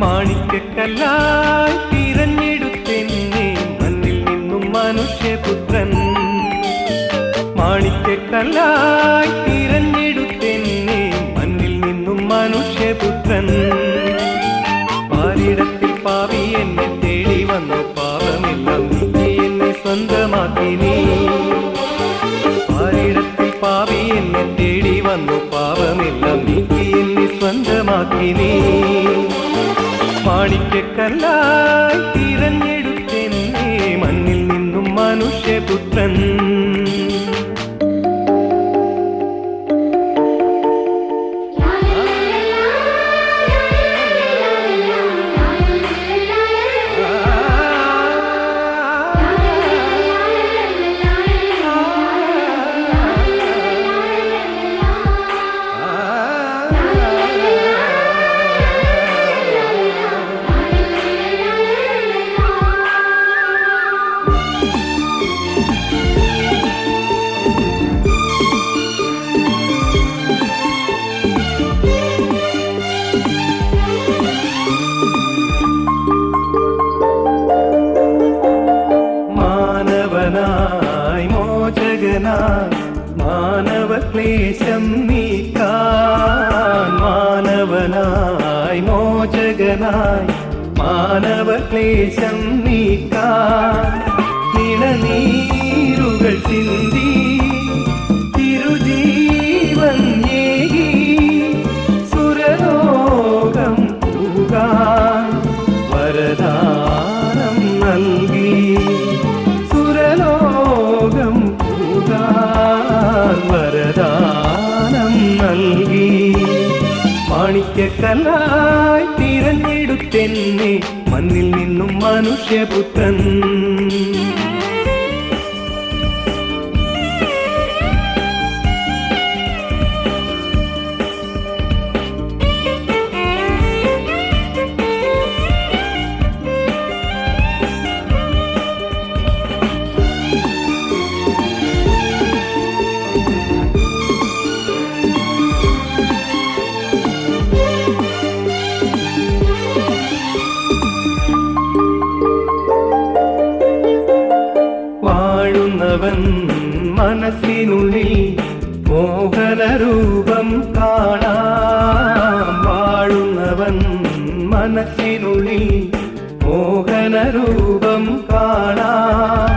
മാണിക്യക്കല്ലായി തിരഞ്ഞെടുത്തെന്നെ മണ്ണിൽ നിന്നും മനുഷ്യപുത്രൻ. മാണിക്യക്കല്ലായി തിരഞ്ഞെടുത്തെന്നെ മണ്ണിൽ നിന്നും മനുഷ്യപുത്രൻ. പാരിടത്തിൽ പാവി എന്നെ തേടി വന്നു, പാപമെല്ലാം നീക്കി എന്നെ സ്വന്തമാക്കി നീ. പാരിടത്തിൽ പാവി എന്നെ തേടി വന്നു, പാപമെല്ലാം നീക്കി എന്നെ സ്വന്തമാക്കി നീ. മാണിക്യക്കല്ലായി തിരഞ്ഞെടുത്തെന്നെ മണ്ണിൽ നിന്നും മനുഷ്യപുത്രൻ. മോചകനായി മാനവക്ലേശം നീക്കാൻ. മാനവനായി മോചകനായി മാനവക്ലേശം നീക്കാൻ. ഇളനീരുകൾ ചിന്തി തിരുജീവൻ ഏകി സുരലോകം പൂകാൻ വരദാനം നൽകി. സുരലോകം വരദാനം നൽകി. മാണിക്യക്കല്ലായി തിരഞ്ഞെടുത്തെന്നെ മണ്ണിൽ നിന്നും മനുഷ്യപുത്രൻ. വാഴുന്നവൻ മനസ്സിനുള്ളിൽ മോഹനരൂപം കാണാം. വാഴുന്നവൻ മനസ്സിനുള്ളിൽ മോഹനരൂപം കാണാം.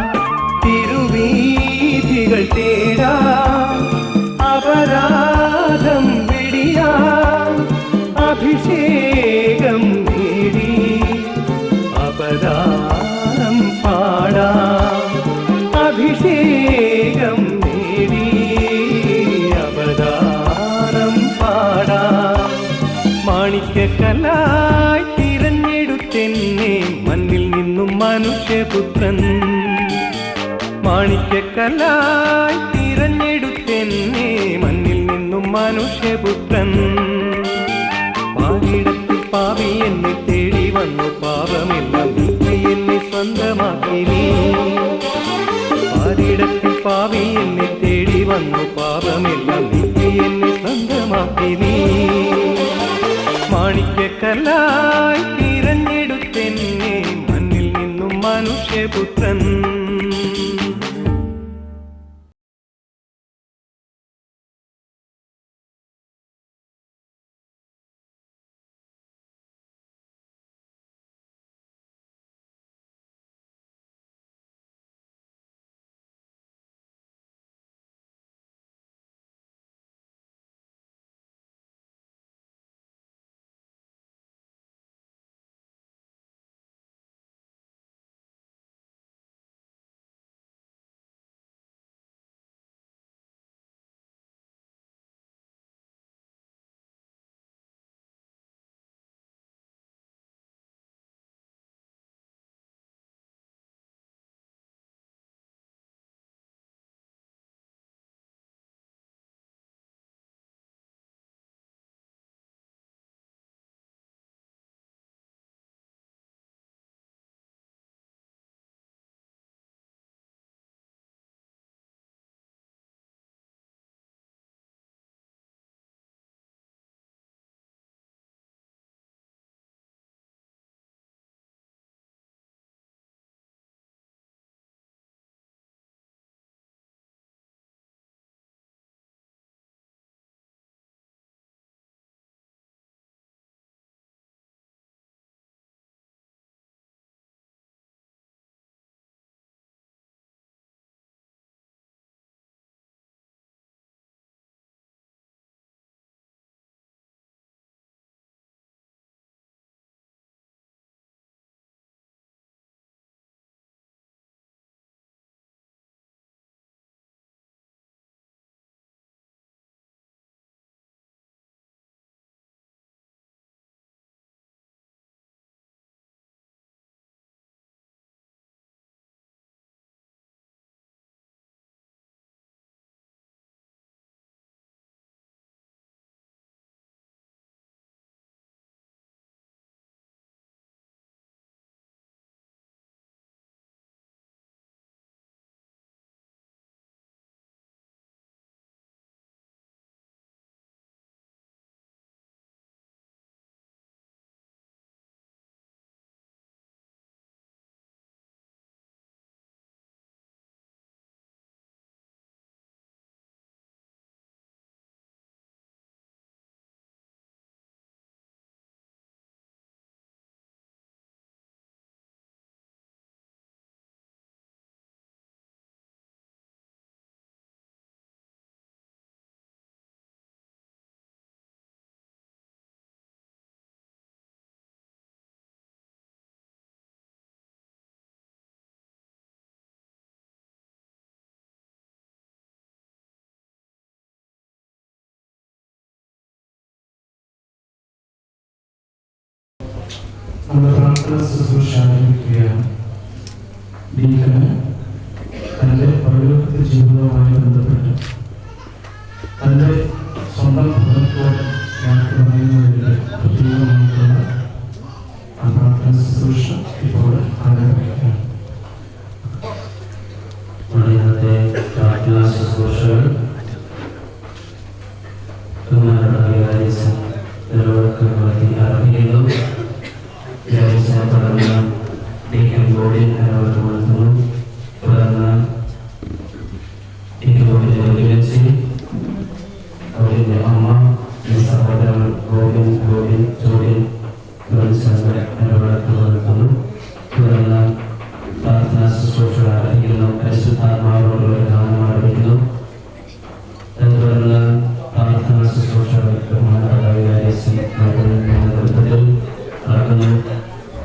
തിരുവീഥികൾ തേടാം, അപരാധം വെടിയാം. അഭിഷേകം നേടി അപരാധം പാടാം. അഭിഷേകം നേടി അവതാരം പാടാം. മാണിക്യക്കല്ലായി തിരഞ്ഞെടുത്തെന്നെ മണ്ണിൽ നിന്നും മനുഷ്യപുത്രൻ. മാണിക്യക്കല്ലായി തിരഞ്ഞെടുത്തെന്നെ മണ്ണിൽ നിന്നും മനുഷ്യപുത്രൻ. പാരിടത്തിൽ പാവി എന്നെ തേടി വന്നു, പാപമെല്ലാം നീക്കി എന്നെ സ്വന്തമാക്കി നീ. പാരിടത്തിൽ പാവി എന്നെ തേടി വന്നു, പാപമെല്ലാം നീക്കി എന്നെ സ്വന്തമാക്കി നീ. മാണിക്യക്കല്ലായി തിരഞ്ഞെടുത്തെന്നെ മണ്ണിൽ നിന്നും മനുഷ്യപുത്രൻ. നമ്മുടെ പ്രാർത്ഥന ശുശ്രൂഷ ആരംഭിക്കുകയാണ്. ഡീക്കന് തൻ്റെ പൗരോഹിത്യ ജീവിതവുമായി ബന്ധപ്പെട്ട് തൻ്റെ സ്വന്തം ഭവനത്തോട് യാത്ര പറയുന്നതിൻ്റെ പ്രത്യേകമായിട്ടുള്ള പ്രാർത്ഥന ശുശ്രൂഷ ഇപ്പോൾ ആരംഭിക്കുകയാണ്. ഇന്നത്തെ പ്രാർത്ഥനാ ശുശ്രൂഷകൾ ആരംഭിക്കുന്നു. തുടർന്ന് ഡീക്കൻ ബോർഡിൽ നടത്തുന്നു. തുടർന്ന് ഡീക്കൻ ബോർഡിൻ്റെ ഒരുമിച്ച് അവരുടെ അമ്മ സഹോദരൻ ഗോവിൻ ജോഡിൻ നടത്തുന്നു. തുടർന്ന് പ്രാർത്ഥനാ ശുശ്രൂഷകൾ ആരംഭിക്കുന്നു. പരിശുദ്ധാത്മാവിനോടുള്ള ഗാനം ആരംഭിക്കുന്നു. തുടർന്ന് പ്രാർത്ഥനാ ശുശ്രൂഷകൾ നേതൃത്വത്തിൽ നടക്കുന്നു.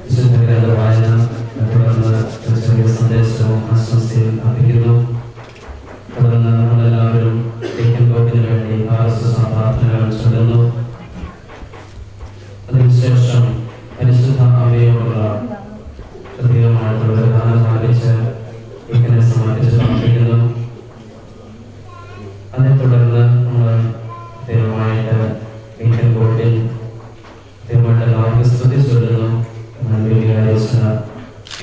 വിശുദ്ധ വായന, തുടർന്ന് ചെറിയ സന്ദേശവും ആശംസയും അർപ്പിക്കുന്നു. തുടർന്ന് നമ്മളെല്ലാവരും ഡീക്കൻ ബോർഡിന് വേണ്ടി പ്രാർത്ഥനകൾ ചൊല്ലുന്നു. അതിനുശേഷം പരിശുദ്ധ അമ്മയോടുള്ള പ്രത്യേകമായിട്ടുള്ള ഗാനം ആലപിച്ച് ഡീക്കനെ സമർപ്പിച്ച് പ്രാർത്ഥിക്കുന്നു. അതേ തുടർന്ന് നമ്മൾ ദൈവമായിട്ട് ഡീക്കൻ ബോർഡിൽ ദൈവമായിട്ട് എല്ലാവർക്കും സ്തുതി ചൊല്ലുന്നു.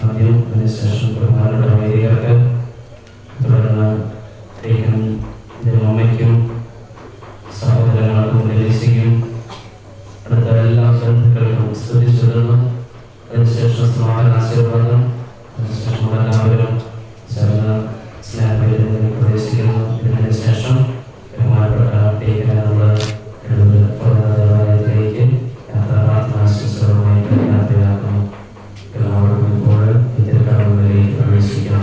ആദ്യം അതിനുശേഷം ബഹുമാനപ്പെട്ട വൈദികർക്ക്, തുടർന്ന് അമ്മയ്ക്കും സഹോദരങ്ങൾക്കും ദേശിക്കും അടുത്ത എല്ലാ ബന്ധുക്കൾക്കും സ്തുതി ചൊല്ലുന്നു. അതിനുശേഷം സമാധാനാശീർവാദം, അതിനുശേഷം എല്ലാവരും ചേർന്ന് സ്നേഹപരിധിയിൽ പ്രവേശിക്കുന്നു. ഇതിനു ശേഷം ബഹുമാനപ്പെട്ട ഡീക്കനെ നമ്മൾ ദേവാലയത്തിലേക്ക് യാത്രാപ്രാർത്ഥനാശുശ്രൂഷകളുമായി യാത്രയാക്കുന്നു. എല്ലാവർക്കും ഇപ്പോൾ തിരുക്കടവുകളിലേക്ക് പ്രവേശിക്കാം.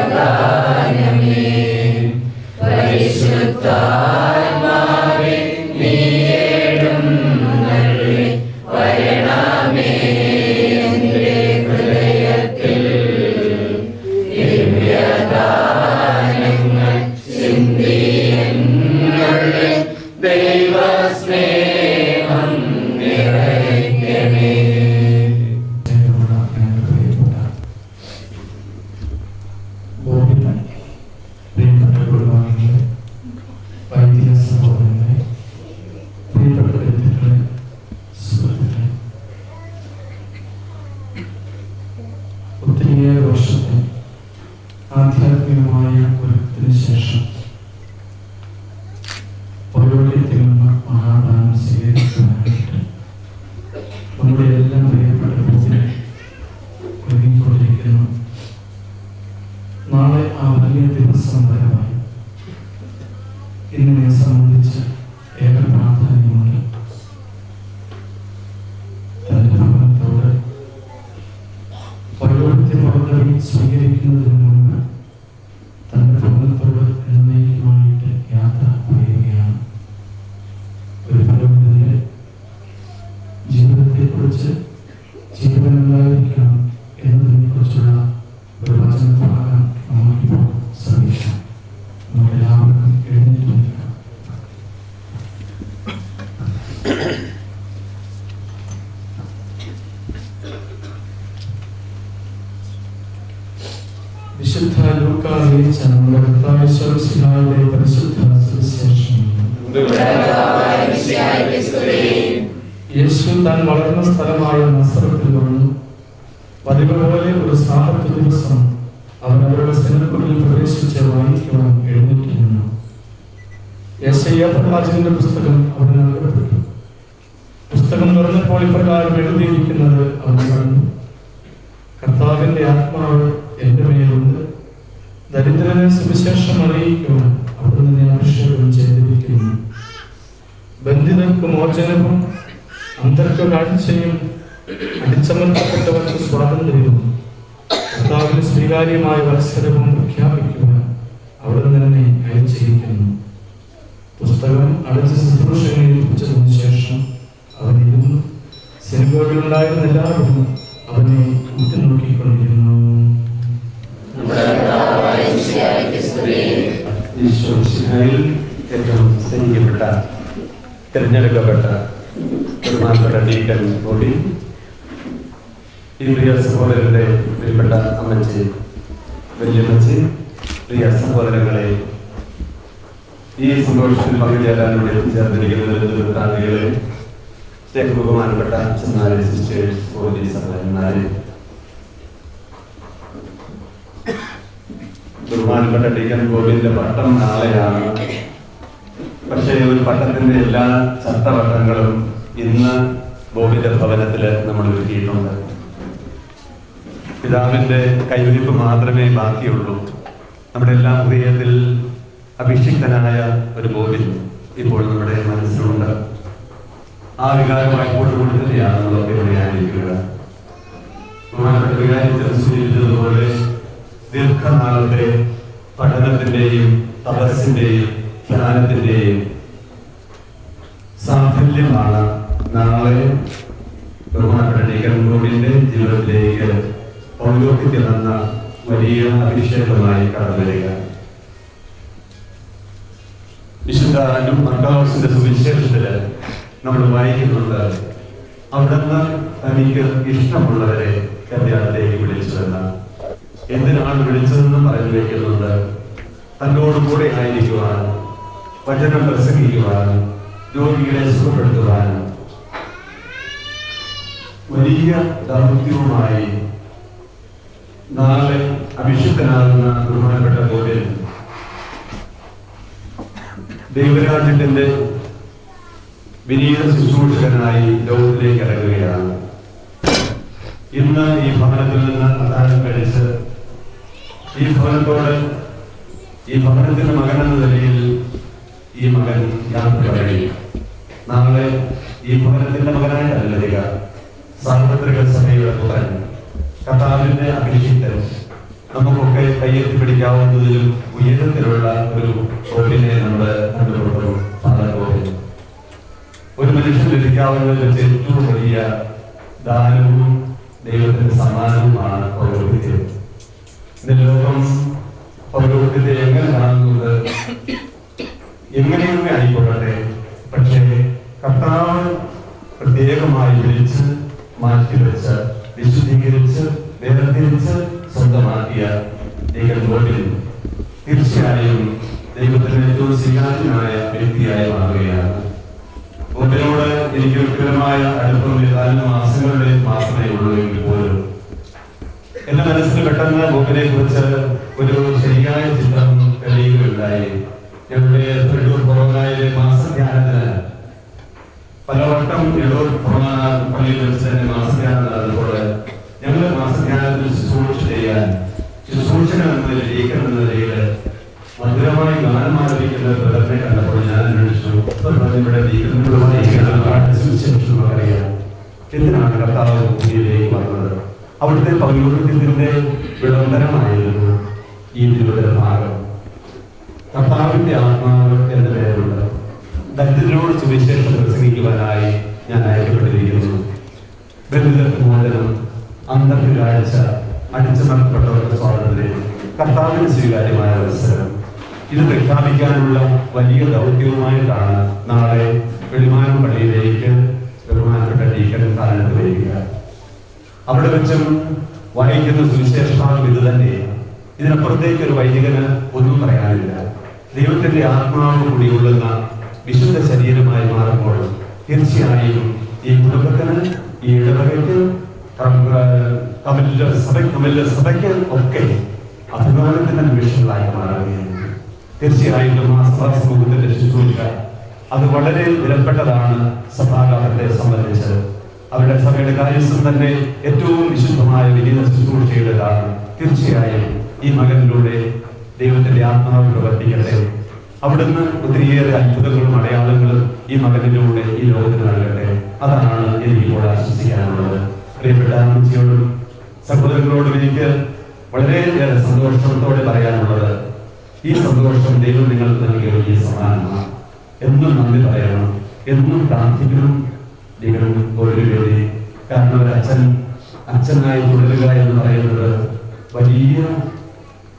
ദിവ്യഗാനമേ ഒത്തിരിയേറെ വർഷത്തെ ആധ്യാത്മികമായ ഒരുക്കത്തിന് ശേഷം പൗരോഹിത്യത്തിൽ നിന്ന് മഹാദാനം സ്വീകരിക്കുവാനായിട്ട് നമ്മുടെ എല്ലാം പ്രിയപ്പെട്ട ബോബിനെ ഒരുങ്ങിക്കൊണ്ടിരിക്കുന്നു. നാളെ ആ വലിയ ദിവസം വരവായി. ഇന്നിനെ സംബന്ധിച്ച് ഏറെ പ്രാധാന്യമുണ്ട്. തന്റെ ഭവനത്തോട് പൗരോഹിത്യ പദവി സ്വീകരിക്കുന്നതിന് മുമ്പ് തന്റെ ഭവനത്തോട് എന്നേക്കുമായിട്ട് യാത്ര പറയുകയാണ്. ഒരു പുരോഹിതന്റെ ജീവിതത്തെക്കുറിച്ച് ജീവനുണ്ടായിരിക്കണം എന്നതിനെക്കുറിച്ചുള്ള ഒരു വചനഭാഗം നമുക്കിപ്പോൾ ശ്രമിക്കാം. നമ്മളെല്ലാവർക്കും എഴുന്നേറ്റ് നിൽക്കാം. വിശുദ്ധ ലൂക്കാ അറിയിച്ച നമ്മുടെ കർത്താവ് യേശുമിശിഹായുടെ പരിശുദ്ധ സുവിശേഷം. യേശു താൻ വളർന്ന സ്ഥലമായ നസറത്തിൽ വന്നു. പതിവ് പോലെ ഒരു സാബത്ത് ദിവസം അവൻ അവരുടെ സിനഗോഗിൽ പ്രവേശിച്ച് വായിക്കുവാൻ എഴുന്നേറ്റ് നിന്നു. യെശയ്യാ പ്രവാചകന്റെ പുസ്തകം അവന് നൽകപ്പെട്ടു. പുസ്തകം തുറന്നപ്പോൾ ഇപ്രകാരം എഴുതിയിരിക്കുന്നത് അവൻ കണ്ടു. കർത്താവിന്റെ ആത്മാവ് എന്റെ മേലുണ്ട്. ദരിദ്രനെ സുവിശേഷം അറിയിക്കുവാൻ അവിടുന്ന് അഭിഷേകം ചെയ്തിരിക്കുന്നു. ബന്ധിതർക്ക് മോചനവും അന്തർക്ക് കാഴ്ചയും അടിച്ചമർത്തപ്പെട്ടവർക്ക് സ്വാതന്ത്ര്യവും കർത്താവിന് സ്വീകാര്യമായ വത്സരവും പ്രഖ്യാപിക്കുവാൻ അവിടുന്ന് തന്നെ അയച്ചിരിക്കുന്നു. പുസ്തകം അടച്ച ശുശ്രൂഷകളെ ഏൽപ്പിച്ചതിനു ശേഷം അവൻ ഇരുന്നു. സിനഗോഗിലുണ്ടായിരുന്ന എല്ലാവരും അവനെ ഉറ്റുനോക്കിക്കൊണ്ടിരുന്നു. ഏറ്റവും സ്നേഹിക്കപ്പെട്ട തിരഞ്ഞെടുക്കപ്പെട്ട ബഹുമാനപ്പെട്ട ഡീക്കൻ ബോബി, ഈ പ്രിയ സഹോദരന്റെ പ്രിയപ്പെട്ട അമ്മച്ചി, വല്യമ്മച്ചി, പ്രിയ സഹോദരങ്ങളെ, ഈ സന്തോഷത്തിൽ പങ്കുചേരാനോട് എത്തിച്ചേർന്നിരിക്കുന്ന താങ്കളെ, ബഹുമാനപ്പെട്ട അച്ഛന്മാരെ, സിസ്റ്റേഴ്സ്, പോലീസ് സഹോദരന്മാരെ, ബഹുമാനപ്പെട്ട ഡീക്കൻ ബോബിന്റെ പട്ടം നാളെയാണ്. പക്ഷേ ഒരു പട്ടത്തിന്റെ എല്ലാ ചട്ടവട്ടങ്ങളും ഇന്ന് ബോബിന്റെ ഭവനത്തിൽ നമ്മൾ ഒരുക്കിയിട്ടുണ്ട്. പിതാവിന്റെ കൈവരിപ്പ് മാത്രമേ ബാക്കിയുള്ളൂ. നമ്മുടെ എല്ലാ ഹൃദയത്തിൽ അഭിഷിക്തനായ ഒരു ബോബി ഇപ്പോൾ നമ്മുടെ മനസ്സിലുണ്ട്. ആ വികാരമായിക്കൊണ്ട് തന്നെയാണ് നമ്മളൊക്കെ വിചാരിക്കുക. ബഹുമാനപ്പെട്ട വികാരിച്ചത് സൂചിപ്പിച്ചതുപോലെ ദീർഘനാളത്തെ പഠനത്തിന്റെയും തപസ്സിന്റെയും ധ്യാനത്തിന്റെയും സാഫല്യമാണ് നാളെ ബഹുമാനപ്പെട്ട ഡീക്കൻ ബോബിന്റെ ജീവിതത്തിലേക്ക് പൗരോഹിത്യം എന്ന വലിയ അഭിഷേകമായി കടന്നു വരിക. വിശുദ്ധ മർക്കോസിന്റെ സുവിശേഷത്തില് നമ്മൾ വായിക്കുന്നുണ്ട്, അവിടുന്ന് തനിക്ക് ഇഷ്ടമുള്ളവരെ കല്യാണത്തേക്ക് വിളിച്ചുവെന്ന്. എന്തിനാണ് വിളിച്ചതെന്നും പറഞ്ഞു വയ്ക്കുന്നുണ്ട്. തന്നോട് കൂടെ ആയിരിക്കുവാനും വചനം പ്രസംഗിക്കുവാനും രോഗികളെ സുഖപ്പെടുത്തുവാനും വലിയ ദൗത്യവുമായി നാളെ അഭിഷിക്തനാകുന്ന ബഹുമാനപ്പെട്ട ബോബിൽ ദൈവരാജ്യത്തിന്റെ വിനീത ശുശ്രൂഷകനായി ലോകത്തിലേക്ക് ഇറങ്ങുകയാണ്. ഇന്ന് ഈ ഭവനത്തിൽ നിന്ന് അത്താഴം കഴിച്ച് ഈ ഭവനത്തോട്, ഈ ഭവനത്തിന്റെ മകൻ എന്ന നിലയിൽ ഈ മകൻ യാത്ര പറയും. നാളെ ഈ ഭവനത്തിന്റെ മകനായിട്ടല്ല വരിക, സാർവത്രിക സഭയുടെ പുത്രൻ, കർത്താവിന്റെ അഭിഷിക്തൻ, നമുക്കൊക്കെ കയ്യെത്തി പിടിക്കാവുന്നതിലും ഉയരത്തിലുള്ള ഒരു ബോബിനെ നമ്മൾ കണ്ടുകൊണ്ടു. ഫാദർ ബോബി ഒരു മനുഷ്യൻ ലഭിക്കാവുന്നതിൽ വെച്ച് ഏറ്റവും വലിയ ദാനവും ദൈവത്തിന്റെ സമ്മാനവുമാണ് പൗരോഹിത്യം. ഇന്ന് ലോകം പൗരോഹിത്യത്തെ എങ്ങനെ കാണുന്നത് എങ്ങനെയൊക്കെ ആയിക്കൊള്ളട്ടെ, പക്ഷേ കർത്താവ് പ്രത്യേകമായി വിളിച്ച് മാറ്റിവെച്ച് വിശുദ്ധീകരിച്ച് വേർതിരിച്ച് സ്വന്തമാക്കിയ ഡീക്കൻ ബോബിൽ തീർച്ചയായും ദൈവത്തിന് ഏറ്റവും സ്വീകാര്യനായ വ്യക്തിയായി മാറുകയാണ്. ബോബിനോട് എനിക്ക് വ്യക്തിപരമായ അടുപ്പം ഏതാനും മാസങ്ങളുടെ മാത്രമേ ഉള്ളൂ എങ്കിൽ പോലും എന്റെ മനസ്സിൽ പെട്ടെന്ന് ബോബിനെ കുറിച്ച് ഒരു ശരിയായ ചിത്രം കഴിയുകയുണ്ടായി. ഞങ്ങളുടെ തൃശ്ശൂർ പുറനായിലെ മാസധ്യാനത്തിന് പലവട്ടം എള്ളൂർ പള്ളിയിൽ വെച്ച് തന്നെ മാസധ്യാനം നടന്നപ്പോൾ ഞങ്ങൾ മാസധ്യാനത്തിൽ ശുശ്രൂഷ ചെയ്യാൻ ശുശ്രൂഷകൻ എന്ന ലേഖനം എന്ന നിലയിൽ മധുരമായി ഗാനം ആലപിക്കുന്ന പ്രകടനെ കണ്ടപ്പോൾ ഞാൻ അന്വേഷിച്ചു. ഇവിടെ അറിയാം എന്തിനാണ് കർത്താവ് ഭൂമിയിലേക്ക് വന്നത്. അവിടുത്തെ പൗരോഹിത്യത്തിന്റെ വിളംബരമായിരുന്നു ഈ തിരുവനന്തപുരം ഭാഗം. കർത്താവിന്റെ ആത്മാവ് എന്ന പേരുള്ള ദരിദ്രരോട് സുവിശേഷം പ്രസംഗിക്കുവാനായി ഞാൻ അയക്കപ്പെട്ടിരിക്കുന്നു. ബന്ധുക്കൾക്ക് മോചനം, അന്തർക്ക് കാഴ്ച, അടിച്ചമർത്തപ്പെട്ടവർക്ക് സ്വാതന്ത്ര്യം, കർത്താവിന് സ്വീകാര്യമായ അവസരം, ഇത് പ്രഖ്യാപിക്കാനുള്ള വലിയ ദൗത്യവുമായിട്ടാണ് നാളെ വെളിമാനം പള്ളിയിലേക്ക് ബഹുമാനപ്പെട്ട ഡീക്കൻ സ്ഥാനത്ത് വരിക. അവിടെ വെച്ചും വായിക്കുന്ന സുവിശേഷഭാഗം ഇത് തന്നെയാണ്. ഇതിനപ്പുറത്തേക്ക് ഒരു വൈദികന് ഒന്നും പറയാനില്ല. ദൈവത്തിന്റെ ആത്മാവ് കൂടിയുള്ളുന്ന വിശുദ്ധ ശരീരമായി മാറുമ്പോൾ തീർച്ചയായും ഈ കുടുംബത്തിന്, ഈ ഇടവകയ്ക്ക്, സഭയ്ക്ക് ഒക്കെ അഭിമാനത്തിന്റെ നിമിഷങ്ങളായി മാറുകയാണ്. തീർച്ചയായിട്ടും ആ സഭാ സമൂഹത്തിന്റെ ശുശ്രൂഷ അത് വളരെ വിലപ്പെട്ടതാണ്. സഭാകാലത്തെ സംബന്ധിച്ച് അവരുടെ സഭയുടെ കാര്യസ്ഥം തന്നെ ഏറ്റവും വിശുദ്ധമായ വലിയ ശുശ്രൂഷയുടേതാണ്. തീർച്ചയായും ഈ മകനിലൂടെ ദൈവത്തിന്റെ ആത്മാവ് പ്രവർത്തിക്കട്ടെ. അവിടുന്ന് ഒത്തിരിയേറെ അത്ഭുതങ്ങളും അടയാളങ്ങളും ഈ മകനിലൂടെ ഈ ലോകത്തിന് നൽകട്ടെ. അതാണ് എനിക്കിപ്പോൾ ആശംസിക്കാനുള്ളത്. പ്രിയപ്പെട്ട അമ്മച്ചിയോടും സഹോദരങ്ങളോടും എനിക്ക് വളരെയേറെ സന്തോഷത്തോടെ പറയാനുള്ളത്, ഈ സന്തോഷം ദൈവം നിങ്ങൾക്ക് നൽകിയ വലിയ സമ്മാനമാണ്. എന്നും നന്ദി പറയണം, എന്നും പ്രാർത്ഥിക്കണം. ദൈവം ഒരു വേണ്ടി, കാരണം ഒരു അച്ഛനായി തുടരുക എന്ന് പറയുന്നത് വലിയ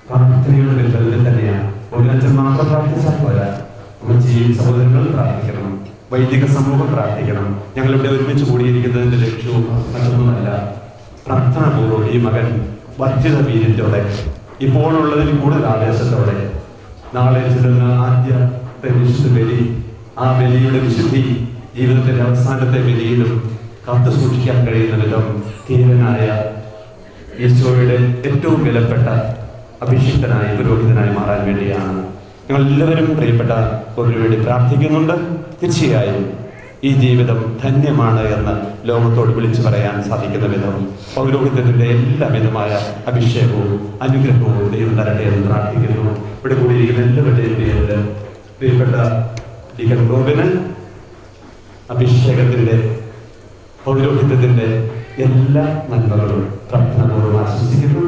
പ്രാർത്ഥനയുടെ ബന്ധത്തിൽ തന്നെയാണ്. ഒരു അച്ഛൻ മാത്രം പ്രാർത്ഥിച്ചാൽ പോരാ, അമ്മച്ചിയും സഹോദരങ്ങൾ പ്രാർത്ഥിക്കണം, വൈദിക സമൂഹം പ്രാർത്ഥിക്കണം. ഞങ്ങളിവിടെ ഒരുമിച്ച് കൂടിയിരിക്കുന്നതിന്റെ ലക്ഷ്യവും മറ്റൊന്നുമല്ല. പ്രാർത്ഥനാപൂർവ്വം ഈ മകൻ വർദ്ധിത വീര്യത്തോടെ, ഇപ്പോഴുള്ളതിൽ കൂടുതൽ ആവേശത്തോടെ നാളെ ചെല്ലുന്ന ആദ്യത്തെ വിശുദ്ധ ബലി, ആ ബലിയുടെ വിശുദ്ധി ജീവിതത്തിന്റെ അവസാനത്തെ ബലിയിലും കാത്തു സൂക്ഷിക്കാൻ കഴിയുന്ന വിധം ധീരനായ ഈശോയുടെ ഏറ്റവും വിലപ്പെട്ട അഭിഷിക്തനായി പുരോഹിതനായി മാറാൻ വേണ്ടിയാണ് ഞങ്ങൾ എല്ലാവരും പ്രിയപ്പെട്ട ഒരു വേണ്ടി പ്രാർത്ഥിക്കുന്നുണ്ട്. തീർച്ചയായും ഈ ജീവിതം ധന്യമാണ് എന്ന് ലോകത്തോട് വിളിച്ചു പറയാൻ സാധിക്കുന്ന വിധം പൗരോഹിത്യത്തിന്റെ എല്ലാ വിധമായ അഭിഷേകവും അനുഗ്രഹവും ദൈവം തരട്ടെ എന്ന് പ്രാർത്ഥിക്കുന്നു. ഇവിടെ കൂടിയിരിക്കുന്ന എല്ലാവരുടെയും പേരിൽ പ്രിയപ്പെട്ട ഡീക്കൻ റോബിന് അഭിഷേകത്തിന്റെ പൗരോഹിത്യത്തിന്റെ എല്ലാ നന്മകളും പ്രാർത്ഥനാപൂർവ്വം ആശംസിക്കുന്നു.